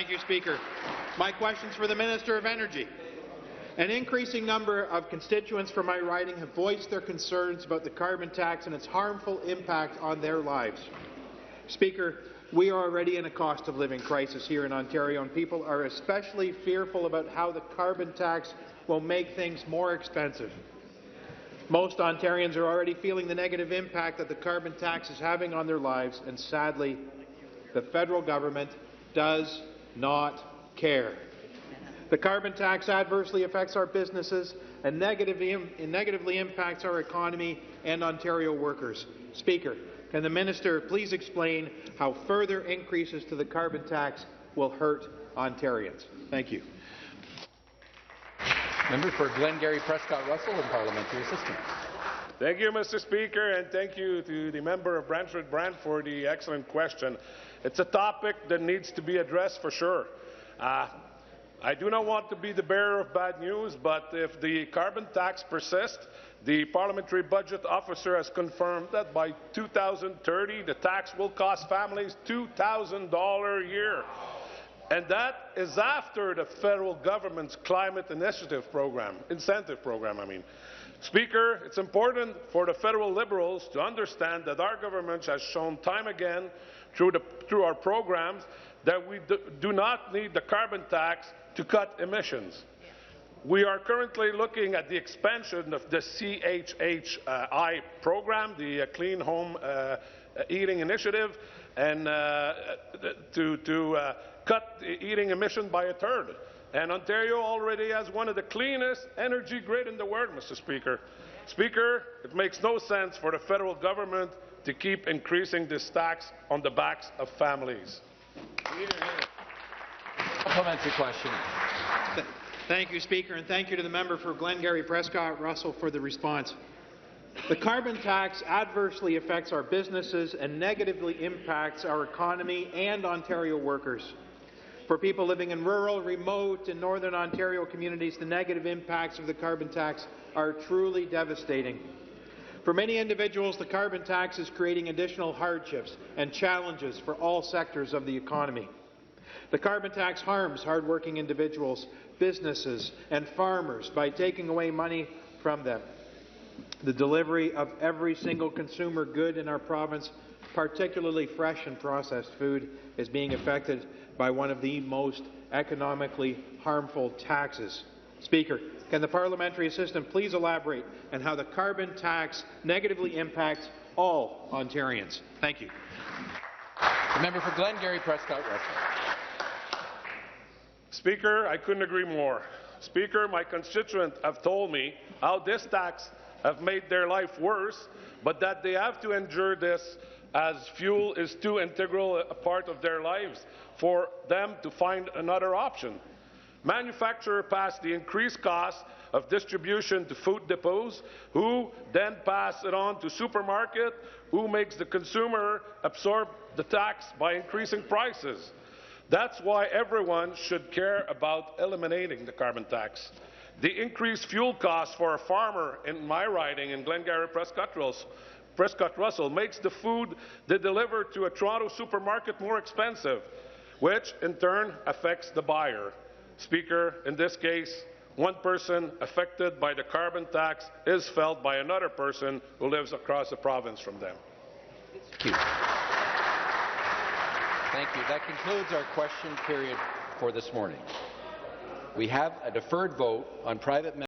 Thank you, Speaker. My question's for the Minister of Energy. An increasing number of constituents from my riding have voiced their concerns about the carbon tax and its harmful impact on their lives. Speaker, we are already in a cost of living crisis here in Ontario, and people are especially fearful about how the carbon tax will make things more expensive. Most Ontarians are already feeling the negative impact that the carbon tax is having on their lives, and sadly, the federal government does not care. The carbon tax adversely affects our businesses and negatively impacts our economy and Ontario workers. Speaker, can the minister please explain how further increases to the carbon tax will hurt Ontarians? Thank you. Member for Glengarry Prescott Russell and Parliamentary Assistant. Thank you, Mr. Speaker, and thank you to the member of Brantford-Brant for the excellent question. It's a topic that needs to be addressed for sure. I do not want to be the bearer of bad news, but if the carbon tax persists, the Parliamentary Budget Officer has confirmed that by 2030 the tax will cost families $2,000 a year. And that is after the federal government's climate incentive program. Speaker, it's important for the federal Liberals to understand that our government has shown time again through our programs that we do not need the carbon tax to cut emissions. We are currently looking at the expansion of the CHHI program, the Clean Home Eating Initiative, and to cut eating emission by a third. And Ontario already has one of the cleanest energy grid in the world, Mr. Speaker. Speaker, it makes no sense for the federal government to keep increasing this tax on the backs of families. Supplementary question. Thank you, Speaker, and thank you to the member for Glengarry Prescott Russell for the response. The carbon tax adversely affects our businesses and negatively impacts our economy and Ontario workers. For people living in rural, remote, and northern Ontario communities, the negative impacts of the carbon tax are truly devastating. For many individuals, the carbon tax is creating additional hardships and challenges for all sectors of the economy. The carbon tax harms hardworking individuals, businesses, and farmers by taking away money from them. The delivery of every single consumer good in our province, particularly fresh and processed food, is being affected by one of the most economically harmful taxes. Speaker, can the parliamentary assistant please elaborate on how the carbon tax negatively impacts all Ontarians? Thank you. The member for Glengarry Prescott Russell. Speaker, I couldn't agree more. Speaker, my constituents have told me how this tax have made their life worse, but that they have to endure this as fuel is too integral a part of their lives for them to find another option. Manufacturers pass the increased cost of distribution to food depots, who then pass it on to supermarket, who makes the consumer absorb the tax by increasing prices. That's why everyone should care about eliminating the carbon tax. The increased fuel costs for a farmer in my riding in Glengarry Prescott Russell makes the food they deliver to a Toronto supermarket more expensive, which in turn affects the buyer. Speaker, in this case, one person affected by the carbon tax is felt by another person who lives across the province from them. Thank you. Thank you. That concludes our question period for this morning. We have a deferred vote on private